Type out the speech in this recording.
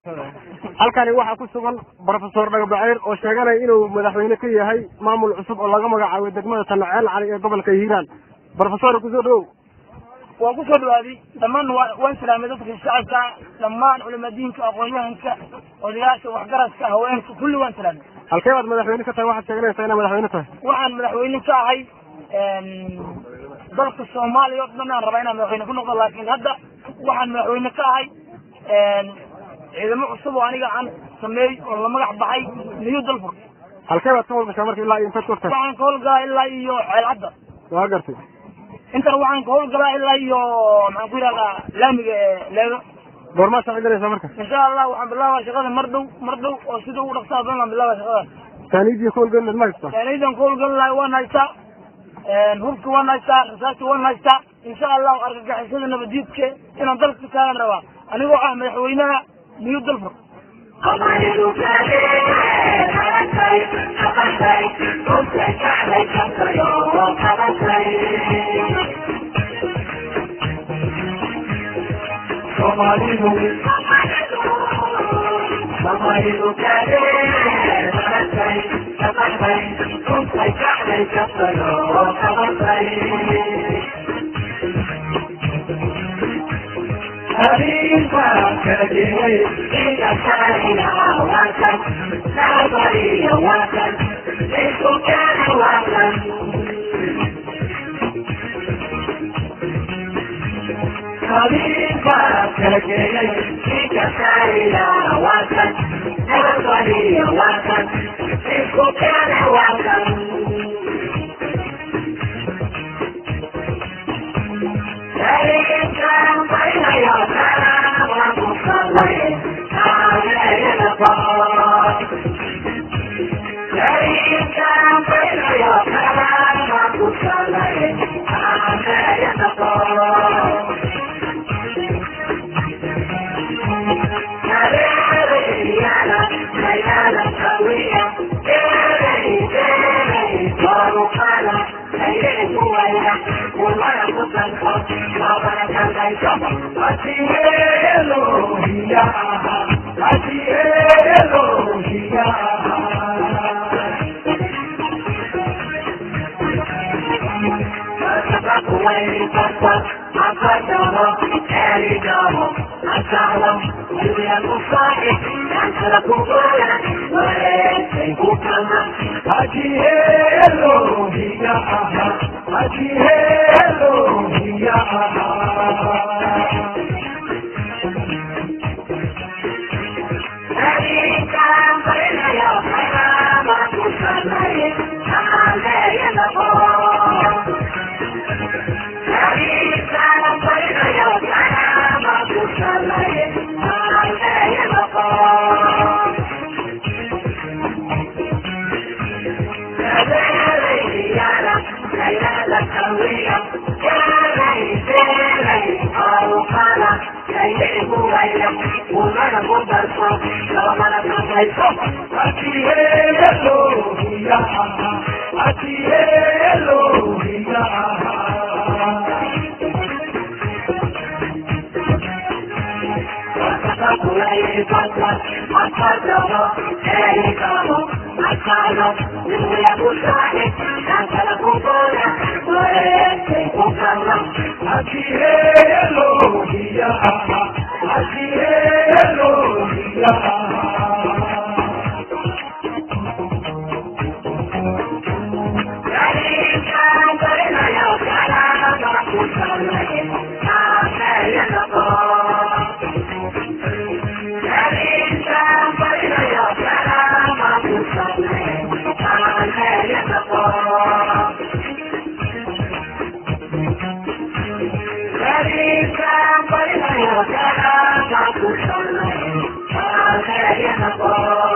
halkani waxa ku sugan Professor Dhagabaciir oo sheeganay inuu madaxweyne ka yahay maamul cusub oo laga magacaabo degmada Tanaceel Cali ee gobolka Hiiraan. Professor ku soo dhow. waa ku soo dhawaadi dhammaan waan salaamay dadka shacabka dhammaan culimadiinka aqoonyahanka odayaasha waxgaradka haweenka kulli waan salaamay. halkee baad madaxweyne ka tahay waxaad sheeganaysaa inaad madaxweyne tahay? waxaan madaxweyne ka ahay dalka Soomaaliya oo dhan aan rabaa inaan madaxweyne ku noqdo laakiin hadda waxaan madaxweyne ka ahay ciidamo cusub oo aniga aan sameeyay oo la magac baxay New Dalfur. halkee baad ka howlgashaa markii ilaa inta ku tagtay? waxaan ka howlgalaa ilaa iyo Ceelcadda. waa gartay. inta waxaan ka howlgalaa ilaa iyo maxaan ku yiraahdaa laamiga leedo. goorma saaciidaysa marka? insha Allah waxaan bilaabaa shaqada mardhow oo sida ugu dhaqsaha badan bilaabaa shaqada. taaniidii ku howlgalnaa ma haysta? taaniidan ku howlgalnaa waan haystaa. hubka waan haystaa, rasaasta waan haystaa. insha Allah argagixisada nabadiidka inaan dalka ka rabaa anigoo ah madaxweynaha New Dalfur. Thank you.